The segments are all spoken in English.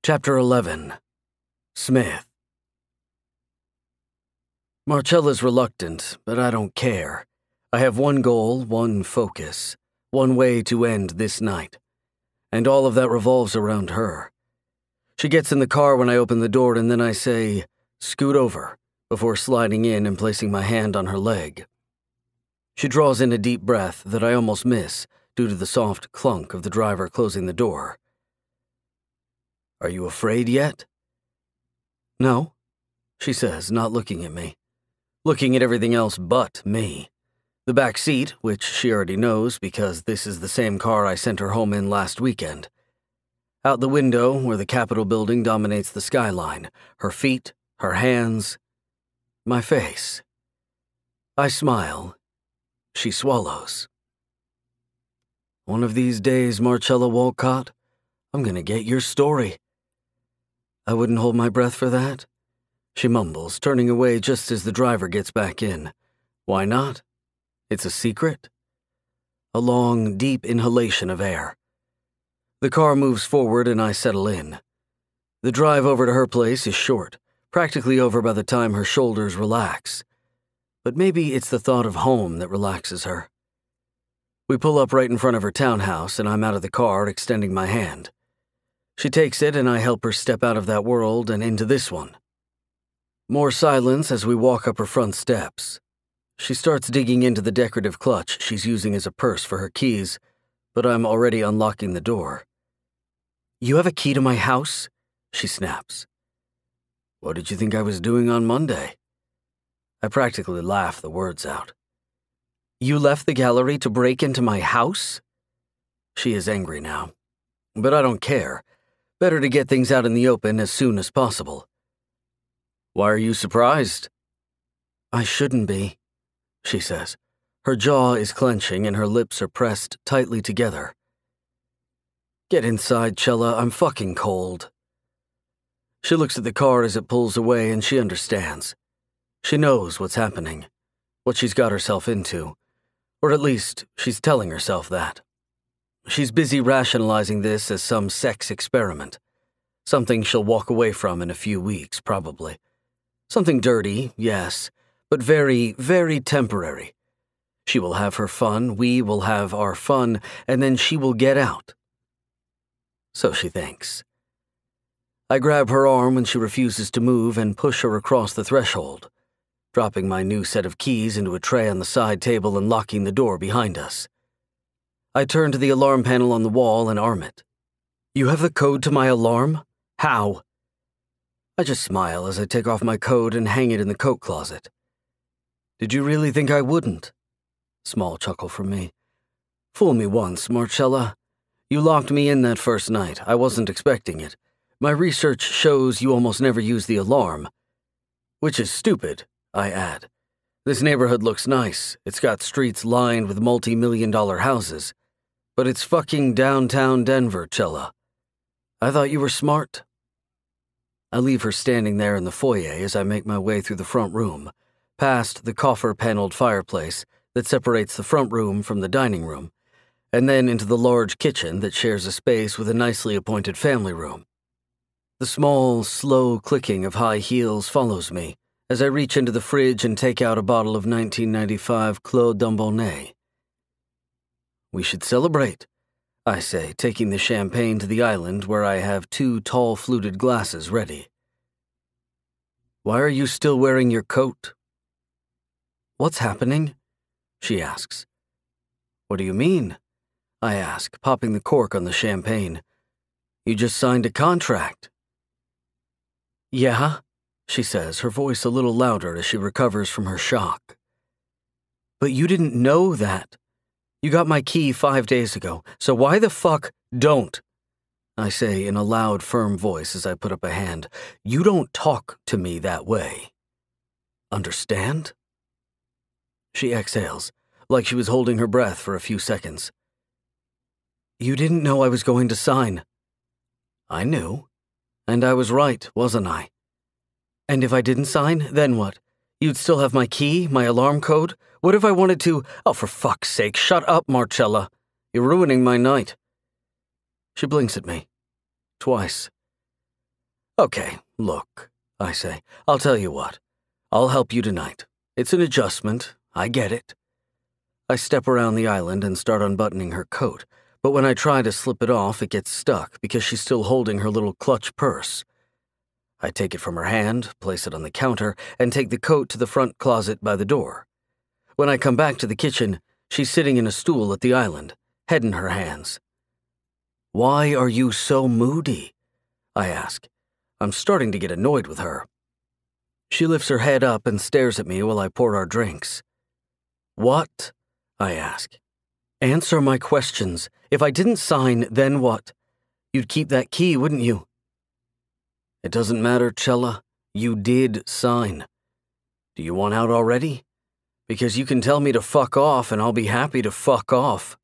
Chapter 11. Smith. Marcella's reluctant, but I don't care. I have one goal, one focus, one way to end this night. And all of that revolves around her. She gets in the car when I open the door, and then I say, "Scoot over," before sliding in and placing my hand on her leg. She draws in a deep breath that I almost miss due to the soft clunk of the driver closing the door. "Are you afraid yet?" "No," she says, not looking at me. Looking at everything else but me. The back seat, which she already knows because this is the same car I sent her home in last weekend. Out the window, where the Capitol building dominates the skyline, her feet, her hands, my face. I smile. She swallows. "One of these days, Marcella Walcott, I'm gonna get your story." "I wouldn't hold my breath for that," she mumbles, turning away just as the driver gets back in. "Why not? It's a secret?" A long, deep inhalation of air. The car moves forward and I settle in. The drive over to her place is short, practically over by the time her shoulders relax. But maybe it's the thought of home that relaxes her. We pull up right in front of her townhouse and I'm out of the car, extending my hand. She takes it and I help her step out of that world and into this one. More silence as we walk up her front steps. She starts digging into the decorative clutch she's using as a purse for her keys, but I'm already unlocking the door. "You have a key to my house?" she snaps. "What did you think I was doing on Monday?" I practically laugh the words out. "You left the gallery to break into my house?" She is angry now, but I don't care. Better to get things out in the open as soon as possible. "Why are you surprised?" "I shouldn't be," she says. Her jaw is clenching and her lips are pressed tightly together. "Get inside, Chella, I'm fucking cold." She looks at the car as it pulls away and she understands. She knows what's happening, what she's got herself into, or at least she's telling herself that. She's busy rationalizing this as some sex experiment, something she'll walk away from in a few weeks, probably. Something dirty, yes, but very, very temporary. She will have her fun, we will have our fun, and then she will get out. So she thinks. I grab her arm when she refuses to move and push her across the threshold, dropping my new set of keys into a tray on the side table and locking the door behind us. I turn to the alarm panel on the wall and arm it. "You have the code to my alarm? How?" I just smile as I take off my coat and hang it in the coat closet. "Did you really think I wouldn't?" Small chuckle from me. "Fool me once, Marcella. You locked me in that first night. I wasn't expecting it. My research shows you almost never use the alarm. Which is stupid, I add. This neighborhood looks nice. It's got streets lined with multi-million-dollar houses. But it's fucking downtown Denver, Chella. I thought you were smart." I leave her standing there in the foyer as I make my way through the front room, past the coffer-paneled fireplace that separates the front room from the dining room, and then into the large kitchen that shares a space with a nicely appointed family room. The small, slow clicking of high heels follows me as I reach into the fridge and take out a bottle of 1995 Clos d'Ambonnet. "We should celebrate," I say, taking the champagne to the island where I have 2 tall fluted glasses ready. "Why are you still wearing your coat?" "What's happening?" she asks. "What do you mean?" I ask, popping the cork on the champagne. "You just signed a contract." "Yeah," she says, her voice a little louder as she recovers from her shock. "But you didn't know that. You got my key 5 days ago, so why the fuck don't?" I say in a loud, firm voice as I put up a hand. "You don't talk to me that way. Understand?" She exhales, like she was holding her breath for a few seconds. "You didn't know I was going to sign." "I knew. And I was right, wasn't I?" "And if I didn't sign, then what? You'd still have my key, my alarm code? What if I wanted to— Oh, for fuck's sake, shut up, Marcella. You're ruining my night." She blinks at me. Twice. Okay, look, I say. I'll tell you what. I'll help you tonight. It's an adjustment. I get it. I step around the island and start unbuttoning her coat, but when I try to slip it off, it gets stuck because she's still holding her little clutch purse. I take it from her hand, place it on the counter, and take the coat to the front closet by the door. When I come back to the kitchen, she's sitting in a stool at the island, head in her hands. Why are you so moody? I ask. I'm starting to get annoyed with her. She lifts her head up and stares at me while I pour our drinks. What? I ask. Answer my questions. If I didn't sign, then what? You'd keep that key, wouldn't you? It doesn't matter, Cella. You did sign. Do you want out already? Because you can tell me to fuck off and I'll be happy to fuck off.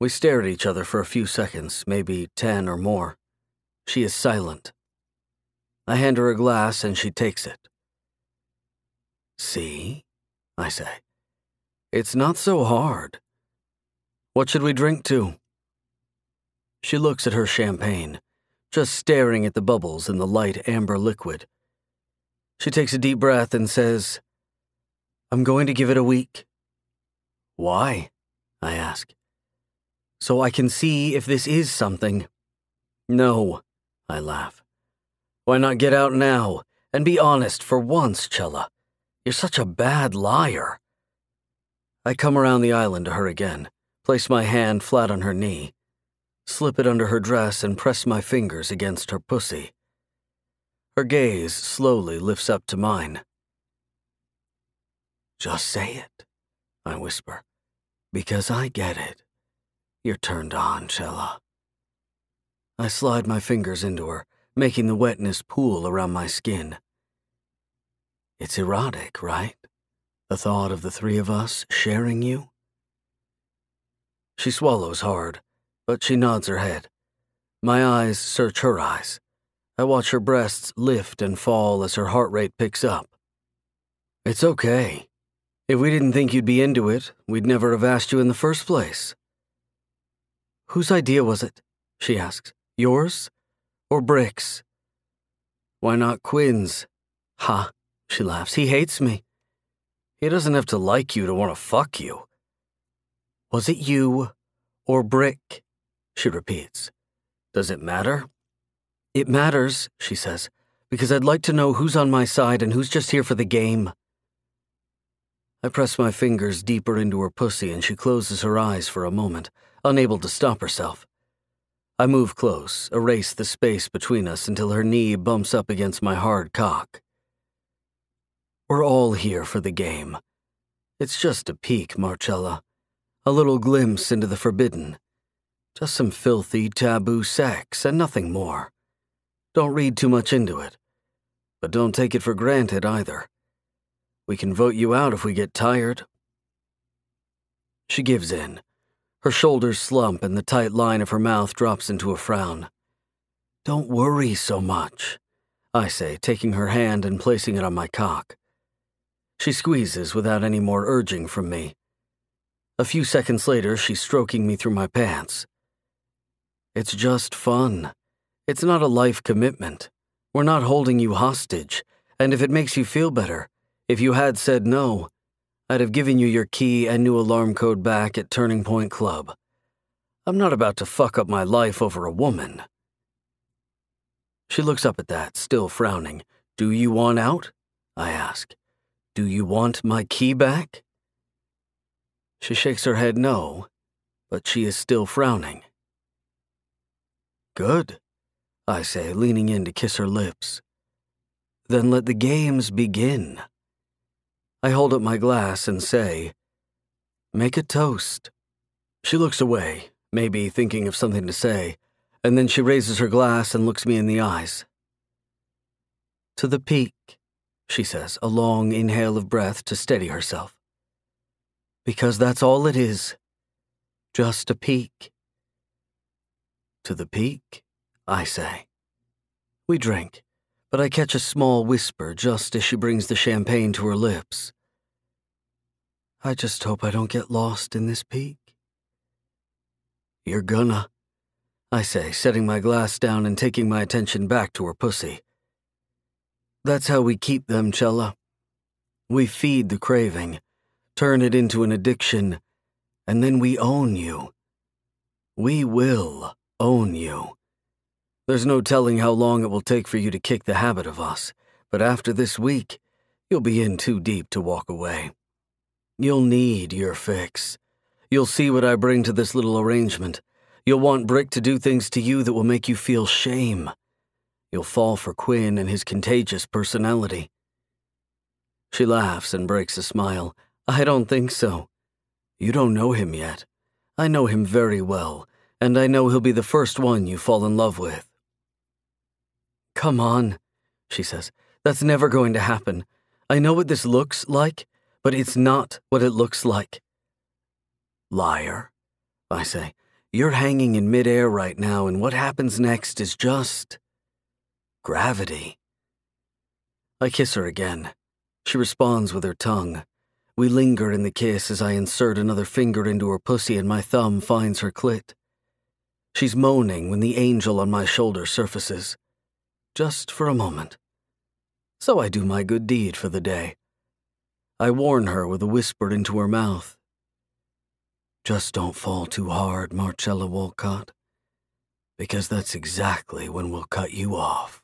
We stare at each other for a few seconds, maybe 10 or more. She is silent. I hand her a glass and she takes it. See? I say. It's not so hard. What should we drink to? She looks at her champagne, just staring at the bubbles in the light amber liquid. She takes a deep breath and says, I'm going to give it a week. Why? I ask. So I can see if this is something. No, I laugh. Why not get out now and be honest for once, Cella? You're such a bad liar. I come around the island to her again, place my hand flat on her knee, slip it under her dress and press my fingers against her pussy. Her gaze slowly lifts up to mine. Just say it, I whisper, because I get it. You're turned on, Cella. I slide my fingers into her, making the wetness pool around my skin. It's erotic, right? The thought of the three of us sharing you? She swallows hard, but she nods her head. My eyes search her eyes. I watch her breasts lift and fall as her heart rate picks up. It's okay. If we didn't think you'd be into it, we'd never have asked you in the first place. Whose idea was it? She asks. Yours? Or Brick's? Why not Quinn's? Ha, she laughs. He hates me. He doesn't have to like you to want to fuck you. Was it you or Brick? She repeats. Does it matter? It matters, she says, because I'd like to know who's on my side and who's just here for the game. I press my fingers deeper into her pussy and she closes her eyes for a moment, unable to stop herself. I move close, erase the space between us until her knee bumps up against my hard cock. We're all here for the game. It's just a peek, Marcella. A little glimpse into the forbidden. Just some filthy, taboo sex and nothing more. Don't read too much into it. But don't take it for granted either. We can vote you out if we get tired. She gives in. Her shoulders slump and the tight line of her mouth drops into a frown. Don't worry so much, I say, taking her hand and placing it on my cock. She squeezes without any more urging from me. A few seconds later, she's stroking me through my pants. It's just fun. It's not a life commitment. We're not holding you hostage, and if it makes you feel better, if you had said no, I'd have given you your key and new alarm code back at Turning Point Club. I'm not about to fuck up my life over a woman. She looks up at that, still frowning. Do you want out? I ask. Do you want my key back? She shakes her head no, but she is still frowning. Good, I say, leaning in to kiss her lips. Then let the games begin. I hold up my glass and say, make a toast. She looks away, maybe thinking of something to say, and then she raises her glass and looks me in the eyes. To the peak, she says, a long inhale of breath to steady herself. Because that's all it is. Just a peak. To the peak, I say. We drink, but I catch a small whisper just as she brings the champagne to her lips. I just hope I don't get lost in this peak. You're gonna. I say, setting my glass down and taking my attention back to her pussy. That's how we keep them, Cella. We feed the craving, turn it into an addiction, and then we own you. We will own you. There's no telling how long it will take for you to kick the habit of us, but after this week, you'll be in too deep to walk away. You'll need your fix. You'll see what I bring to this little arrangement. You'll want Brick to do things to you that will make you feel shame. You'll fall for Quinn and his contagious personality. She laughs and breaks a smile. I don't think so. You don't know him yet. I know him very well, and I know he'll be the first one you fall in love with. Come on, she says. That's never going to happen. I know what this looks like, but it's not what it looks like. Liar, I say. You're hanging in midair right now, and what happens next is just gravity. I kiss her again. She responds with her tongue. We linger in the kiss as I insert another finger into her pussy and my thumb finds her clit. She's moaning when the angel on my shoulder surfaces. Just for a moment. So I do my good deed for the day. I warn her with a whisper into her mouth. Just don't fall too hard, Marcella Wolcott, because that's exactly when we'll cut you off.